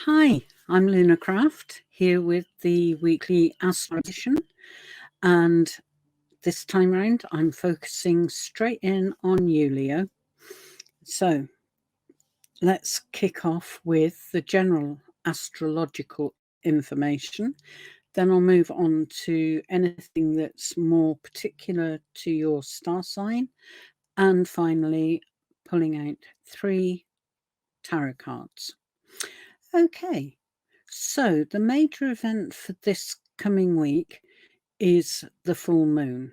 Hi, I'm Lunarcraft, here with the weekly AstroTarot, and this time round I'm focusing straight in on you, Leo. So let's kick off with the general astrological information. Then I'll move on to anything that's more particular to your star sign, and finally pulling out 3 tarot cards. Okay, so the major event for this coming week is the full moon.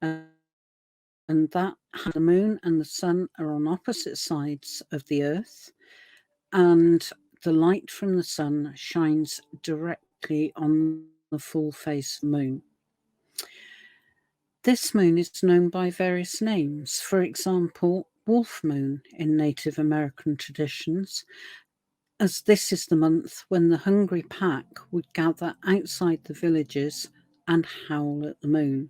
And that the moon and the sun are on opposite sides of the earth, and the light from the sun shines directly on the full face moon. This moon is known by various names. For example, wolf moon in Native American traditions, as this is the month when the hungry pack would gather outside the villages and howl at the moon.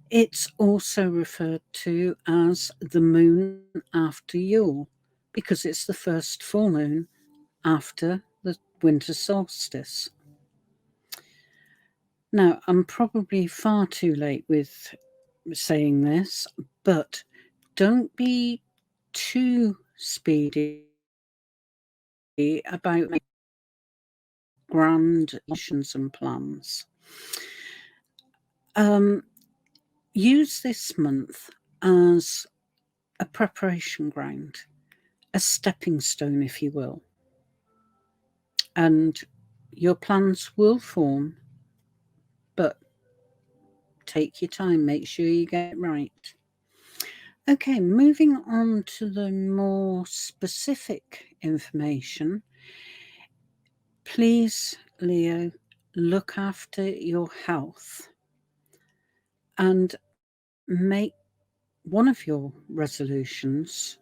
It's also referred to as the moon after Yule, because it's the first full moon after the winter solstice. Now, I'm probably far too late with saying this, but don't be too speedy about grand visions and plans. Use this month as a preparation ground, a stepping stone, if you will. And your plans will form, but take your time, make sure you get it right. Okay, moving on to the more specific information. Please, Leo, look after your health and make one of your resolutions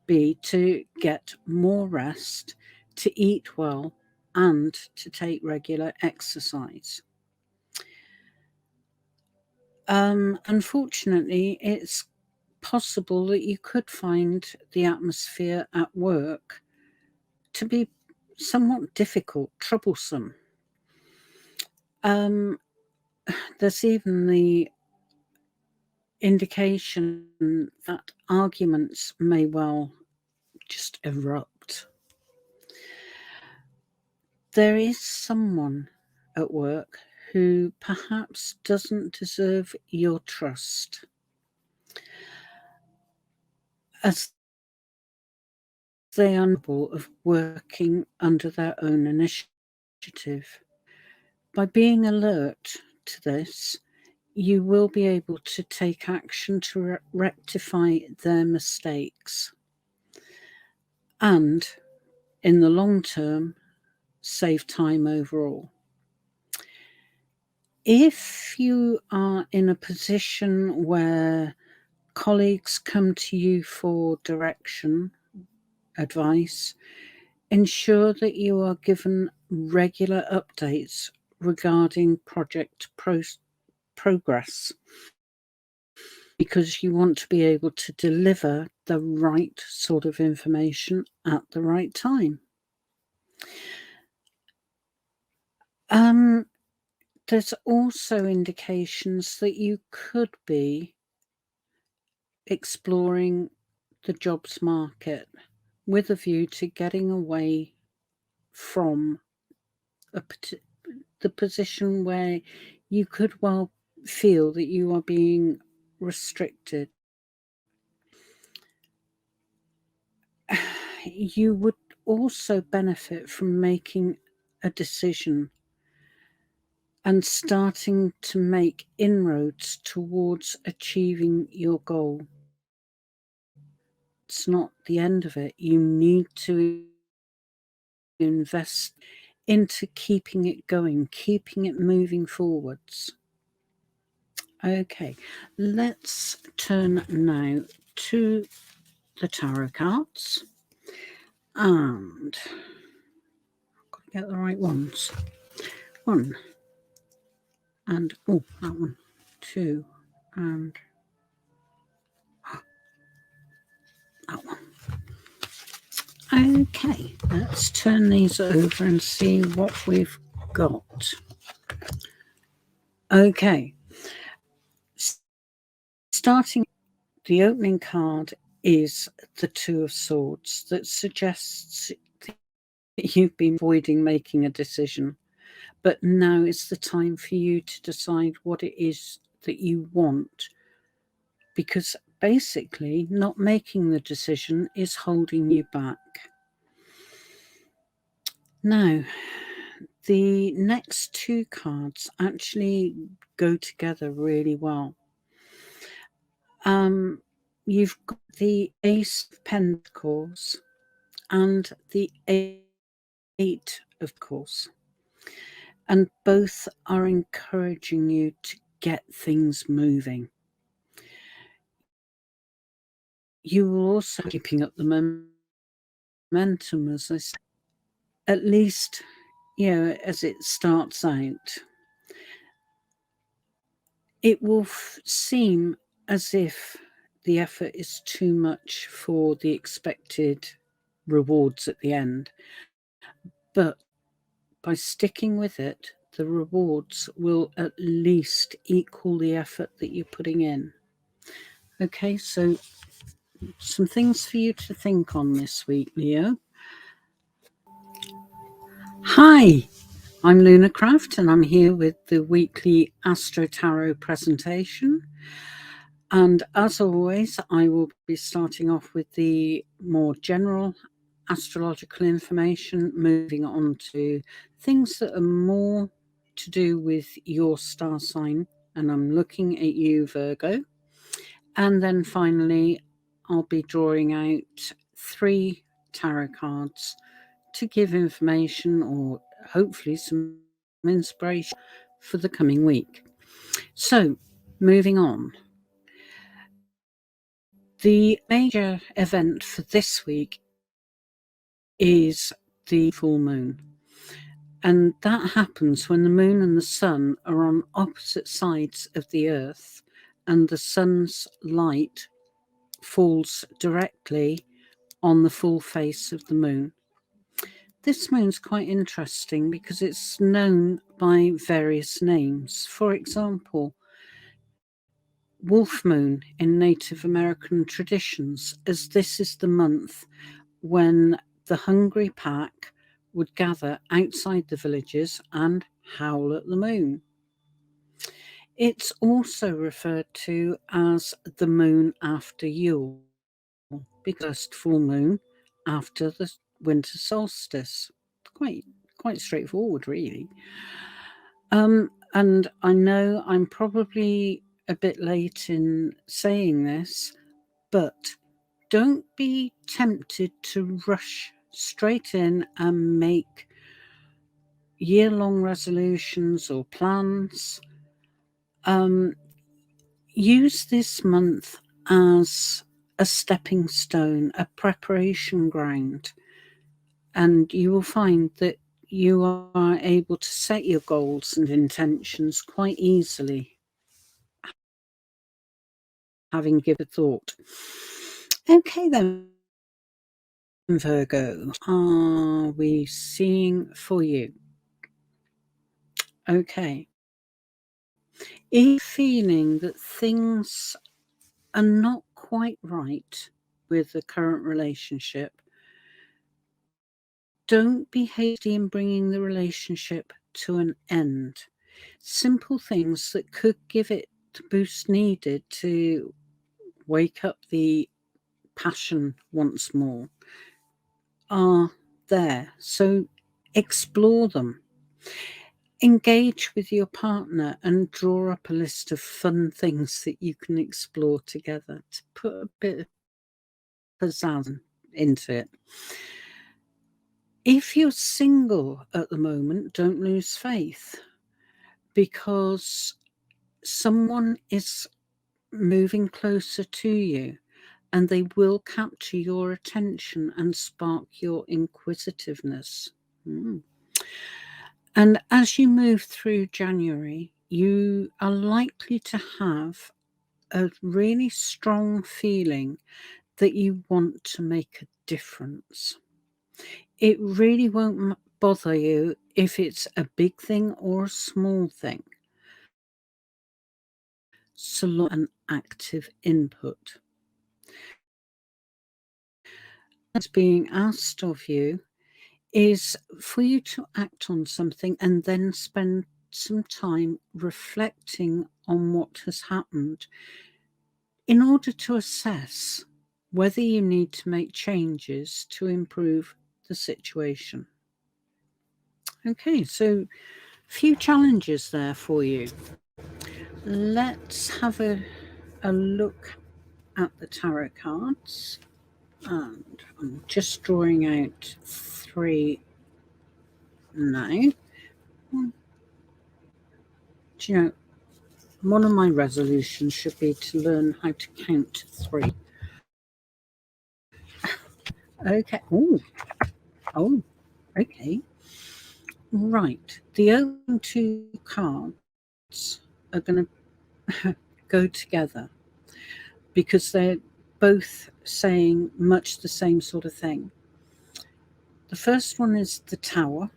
be to get more rest, to eat well, and to take regular exercise. Unfortunately, it's possible that you could find the atmosphere at work to be somewhat difficult, troublesome. There's even the indication that arguments may well just erupt. There is someone at work who perhaps doesn't deserve your trust, as they are capable of working under their own initiative. By being alert to this, you will be able to take action to rectify their mistakes and, in the long term, save time overall. If you are in a position where colleagues come to you for direction, advice, ensure that you are given regular updates regarding project progress, because you want to be able to deliver the right sort of information at the right time. There's also indications that you could be exploring the jobs market with a view to getting away from the position where you could well feel that you are being restricted. You would also benefit from making a decision and starting to make inroads towards achieving your goal. It's not the end of it. You need to invest into keeping it going, keeping it moving forwards. Okay, let's turn now to the tarot cards, and I've got to get the right ones. One, and oh, that one, two, and that one. Okay, let's turn these over and see what we've got. Okay, starting, the opening card is the Two of Swords, that suggests that you've been avoiding making a decision, but now is the time for you to decide what it is that you want, because basically not making the decision is holding you back. Now, the next two cards actually go together really well. You've got the Ace of Pentacles and the Eight of Pentacles, and both are encouraging you to get things moving. You will also keeping up the momentum, as I say, at least, as it starts out. It will seem as if the effort is too much for the expected rewards at the end, but by sticking with it, the rewards will at least equal the effort that you're putting in. Okay, so some things for you to think on this week, Leo. Hi, I'm Lunarcraft, and I'm here with the weekly AstroTarot presentation. And as always, I will be starting off with the more general astrological information, moving on to things that are more to do with your star sign. And I'm looking at you, Virgo. And then finally, I'll be drawing out 3 tarot cards to give information or hopefully some inspiration for the coming week. So, moving on. The major event for this week is the full moon. And that happens when the moon and the sun are on opposite sides of the earth, and the sun's light falls directly on the full face of the moon. This moon's quite interesting because it's known by various names. For example, wolf moon in Native American traditions, as this is the month when the hungry pack would gather outside the villages and howl at the moon. It's also referred to as the moon after Yule, because full moon after the winter solstice. Quite straightforward, really. And I know I'm probably a bit late in saying this, but don't be tempted to rush straight in and make year-long resolutions or plans. Use this month as a stepping stone, a preparation ground, and you will find that you are able to set your goals and intentions quite easily, having given thought. Okay then, Virgo, are we seeing for you? Okay. Are you feeling that things are not quite right with the current relationship? Don't be hasty in bringing the relationship to an end. Simple things that could give it the boost needed to wake up the passion once more are there. So explore them. Engage with your partner and draw up a list of fun things that you can explore together to put a bit of pizzazz into it. If you're single at the moment, don't lose faith, because someone is moving closer to you and they will capture your attention and spark your inquisitiveness. And as you move through January, you are likely to have a really strong feeling that you want to make a difference. It really won't bother you if it's a big thing or a small thing, so long as an active input. What's being asked of you is for you to act on something and then spend some time reflecting on what has happened in order to assess whether you need to make changes to improve the situation. Okay, so a few challenges there for you. Let's have a look at the tarot cards. And I'm just drawing out 3 now. Do you know, one of my resolutions should be to learn how to count to 3. Okay. Oh, okay. Right. The opening 2 cards are going to go together because they're both saying much the same sort of thing. The first one is the Tower,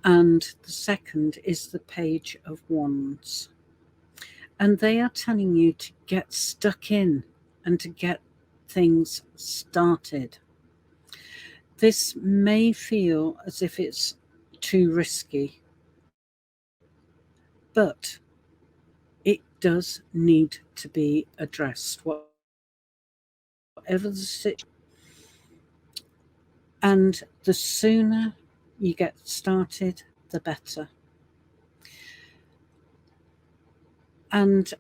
and the second is the Page of Wands. And they are telling you to get stuck in and to get things started. This may feel as if it's too risky, but it does need to be addressed, whatever the situation. And the sooner you get started, the better. And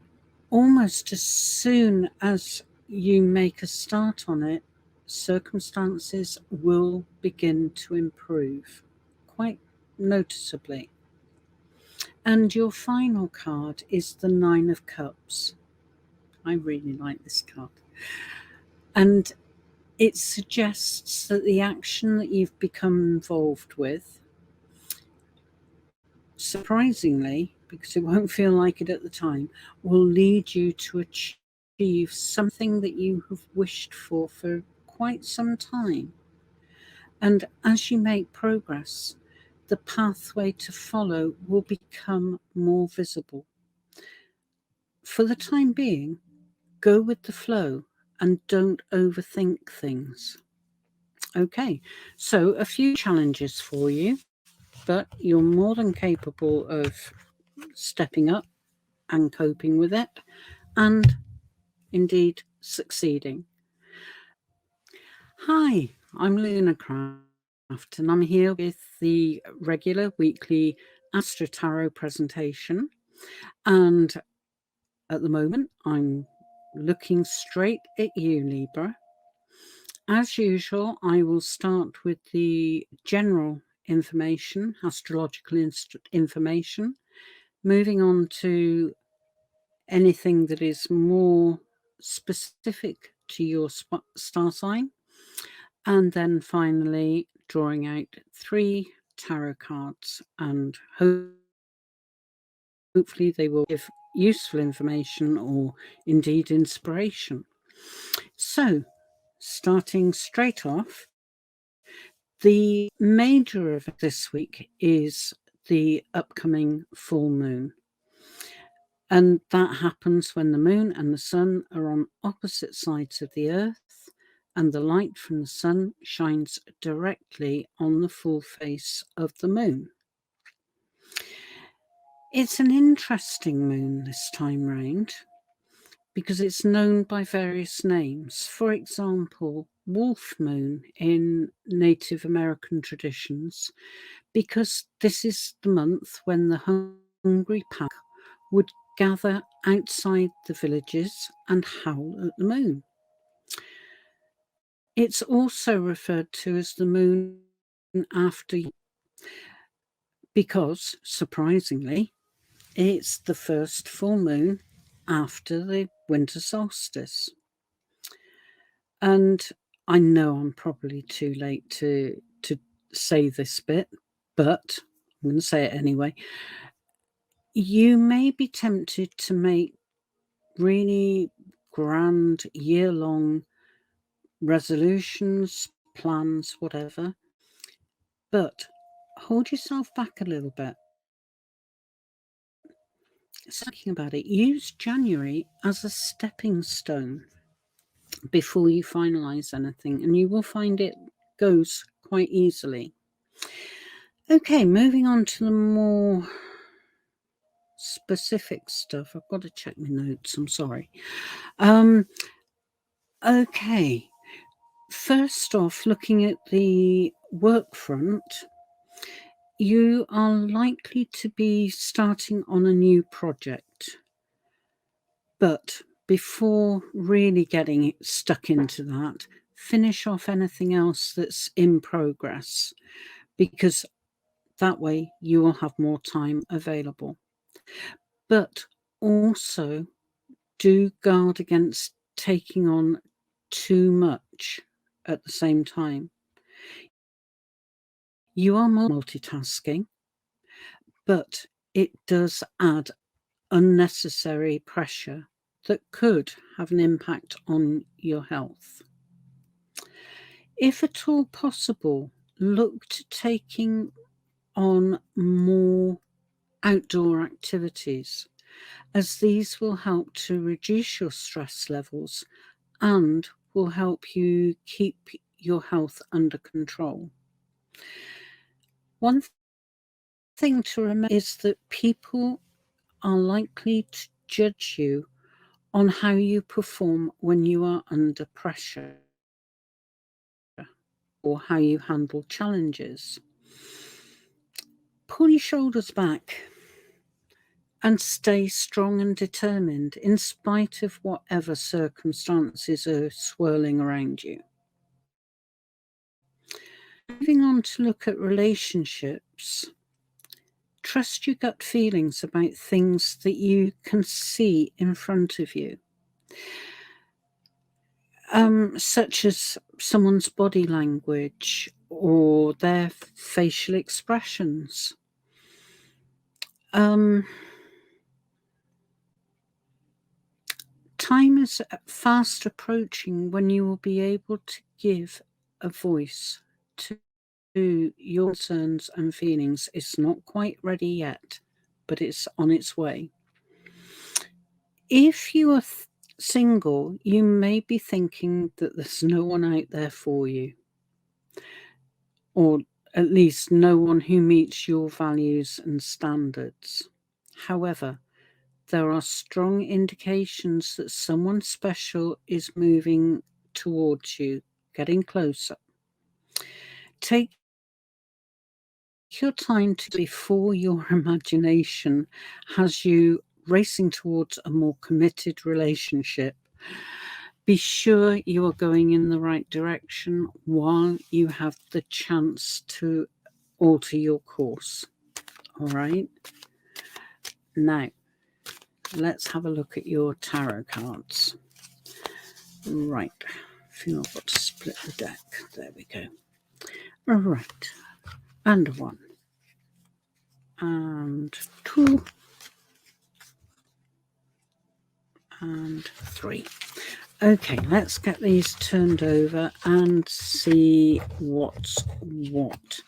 almost as soon as you make a start on it, circumstances will begin to improve quite noticeably. And your final card is the 9 of Cups. I really like this card. And it suggests that the action that you've become involved with, surprisingly, because it won't feel like it at the time, will lead you to achieve something that you have wished for quite some time. And as you make progress, the pathway to follow will become more visible. For the time being, go with the flow and don't overthink things. Okay, so a few challenges for you, but you're more than capable of stepping up and coping with it, and indeed succeeding. Hi, I'm Lunarcraft, and I'm here with the regular weekly AstroTarot presentation. And at the moment, I'm looking straight at you, Libra. As usual, I will start with the general information, astrological information, moving on to anything that is more specific to your star sign, and then finally drawing out 3 tarot cards, and hopefully they will give useful information or indeed inspiration. So, starting straight off, the major event this week is the upcoming full moon. And that happens when the moon and the sun are on opposite sides of the earth, and the light from the sun shines directly on the full face of the moon. It's an interesting moon this time round because it's known by various names. For example, wolf moon in Native American traditions, because this is the month when the hungry pack would gather outside the villages and howl at the moon. It's also referred to as the moon after, because, surprisingly, it's the first full moon after the winter solstice. And I know I'm probably too late to say this bit, but I'm going to say it anyway. You may be tempted to make really grand year-long resolutions, plans, whatever. But hold yourself back a little bit. Thinking about it, use January as a stepping stone before you finalize anything, and you will find it goes quite easily. Okay, moving on to the more specific stuff. I've got to check my notes, I'm sorry. Okay, first off, looking at the work front, you are likely to be starting on a new project. But before really getting stuck into that, finish off anything else that's in progress, because that way you will have more time available. But also do guard against taking on too much at the same time. You are multitasking, but it does add unnecessary pressure that could have an impact on your health. If at all possible, look to taking on more outdoor activities, as these will help to reduce your stress levels and will help you keep your health under control. One thing to remember is that people are likely to judge you on how you perform when you are under pressure or how you handle challenges. Pull your shoulders back and stay strong and determined in spite of whatever circumstances are swirling around you. Moving on to look at relationships, trust your gut feelings about things that you can see in front of you, such as someone's body language or their facial expressions. Time is fast approaching when you will be able to give a voice to your concerns and feelings. It's not quite ready yet, but it's on its way. If you are single, you may be thinking that there's no one out there for you, or at least no one who meets your values and standards. However, there are strong indications that someone special is moving towards you, getting closer. Take your time before your imagination has you racing towards a more committed relationship. Be sure you are going in the right direction while you have the chance to alter your course. All right. Now, let's have a look at your tarot cards. Right. I feel I've got to split the deck. There we go. All right. And 1. And 2. And 3. Okay, let's get these turned over and see what's what.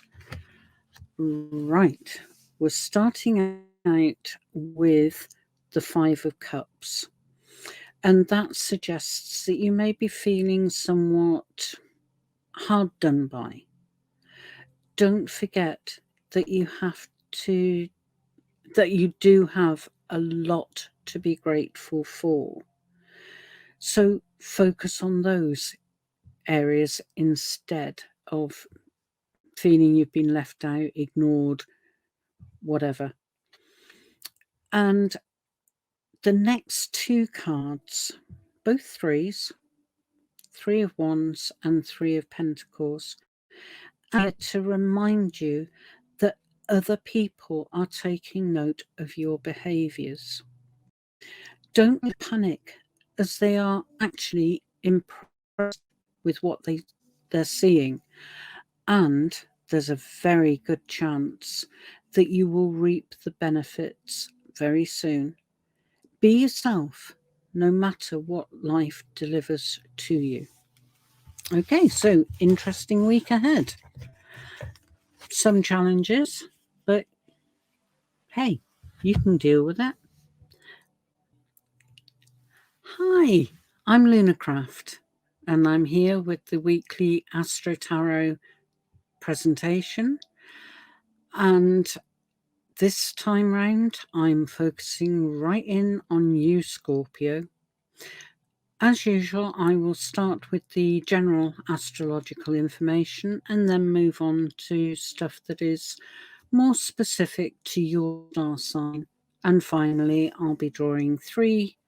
Right. We're starting out with the 5 of Cups. And that suggests that you may be feeling somewhat hard done by. Don't forget that you do have a lot to be grateful for. So focus on those areas instead of feeling you've been left out, ignored, whatever. And the next 2 cards, both 3s, 3 of Wands and 3 of Pentacles, are to remind you that other people are taking note of your behaviours. Don't panic, as they are actually impressed with what they're seeing, and there's a very good chance that you will reap the benefits very soon. Be yourself, no matter what life delivers to you. Okay, so interesting week ahead. Some challenges, but hey, you can deal with it. Hi, I'm Lunarcraft, and I'm here with the weekly AstroTarot presentation. And this time round, I'm focusing right in on you, Scorpio. As usual, I will start with the general astrological information and then move on to stuff that is more specific to your star sign. And finally, I'll be drawing 3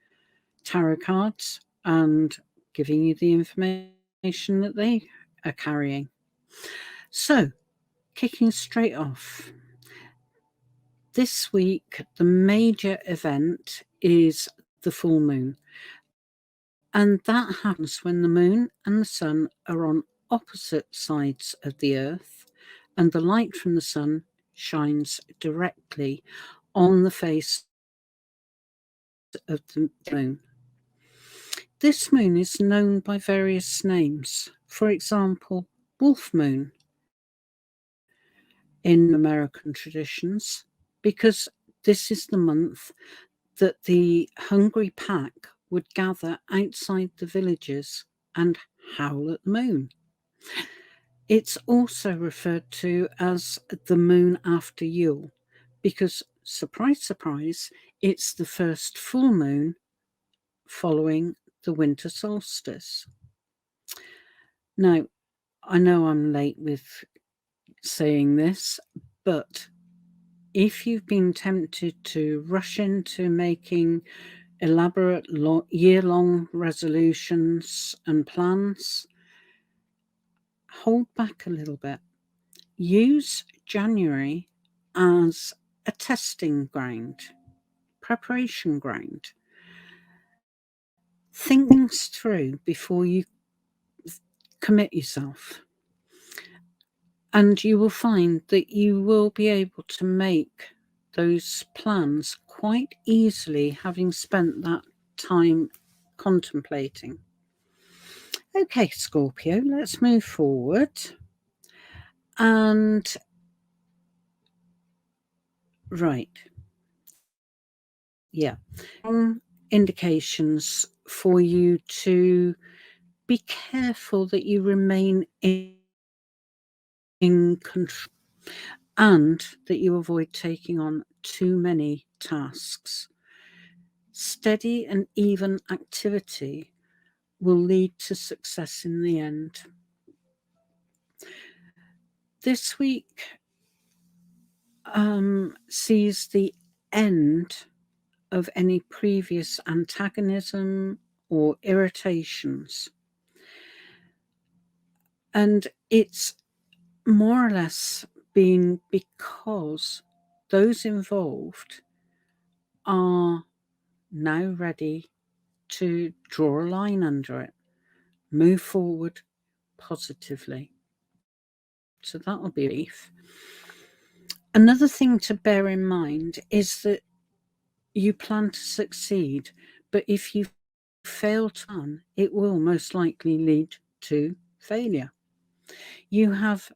tarot cards and giving you the information that they are carrying. So, kicking straight off, this week the major event is the full moon, and that happens when the moon and the sun are on opposite sides of the earth, and the light from the sun shines directly on the face of the moon. This moon is known by various names. For example, wolf moon in American traditions, because this is the month that the hungry pack would gather outside the villages and howl at the moon. It's also referred to as the moon after Yule, because, surprise, surprise, it's the first full moon following the winter solstice. Now, I know I'm late with saying this, but if you've been tempted to rush into making elaborate year-long resolutions and plans, hold back a little bit. Use January as a testing ground, preparation ground. Think things through before you commit yourself. And you will find that you will be able to make those plans quite easily, having spent that time contemplating. Okay, Scorpio, let's move forward. And right, yeah, indications for you to be careful that you remain in control and that you avoid taking on too many tasks. Steady and even activity will lead to success in the end. This week sees the end of any previous antagonism or irritations. And it's more or less been because those involved are now ready to draw a line under it, move forward positively. So that'll be a relief. Another thing to bear in mind is that you plan to succeed, but if you fail to plan, it will most likely lead to failure. You have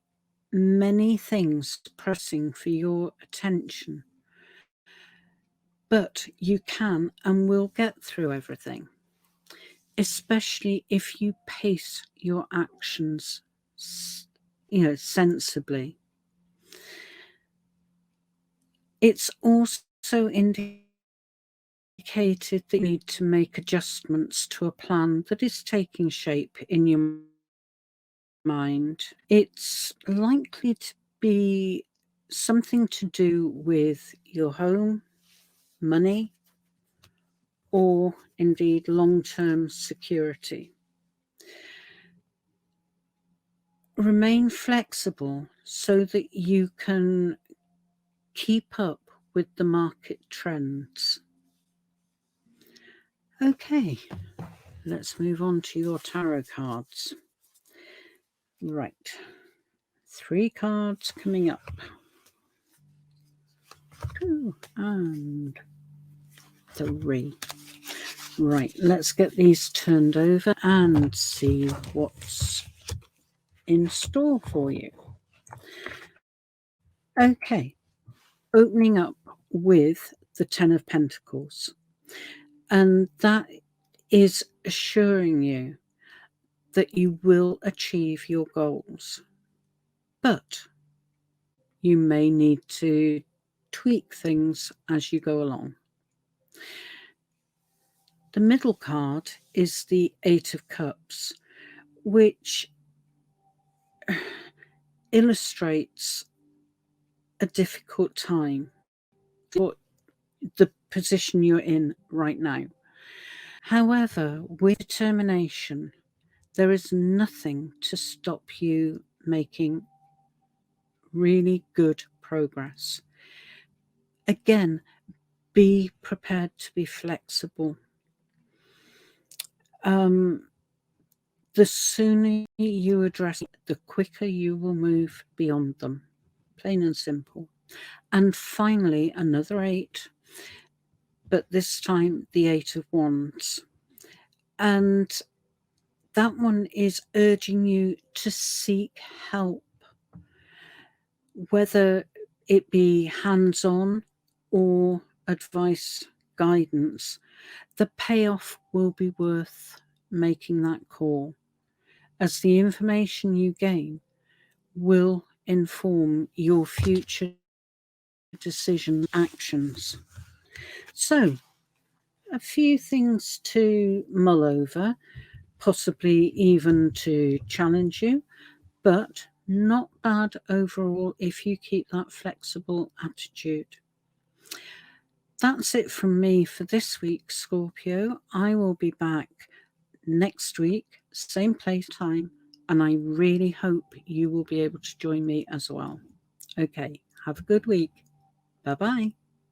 many things pressing for your attention, but you can and will get through everything, especially if you pace your actions, sensibly. It's also indicated that you need to make adjustments to a plan that is taking shape in your mind. It's likely to be something to do with your home, money, or indeed long-term security. Remain flexible so that you can keep up with the market trends. Okay, let's move on to your tarot cards. Right, 3 cards coming up. 2 and 3. Right, let's get these turned over and see what's in store for you. Okay, opening up with the Ten of Pentacles, and that is assuring you that you will achieve your goals, but you may need to tweak things as you go along. The middle card is the Eight of Cups, which illustrates a difficult time for the position you're in right now. However, with determination, there is nothing to stop you making really good progress. Again, be prepared to be flexible. The sooner you address it, the quicker you will move beyond them. Plain and simple. And finally, another 8, but this time the 8 of Wands. And that one is urging you to seek help, whether it be hands-on or advice, guidance. The payoff will be worth making that call, as the information you gain will inform your future decision actions. So, a few things to mull over, possibly even to challenge you, but not bad overall if you keep that flexible attitude. That's it from me for this week, Scorpio. I will be back next week, same place, time, and I really hope you will be able to join me as well. Okay, have a good week. Bye-bye.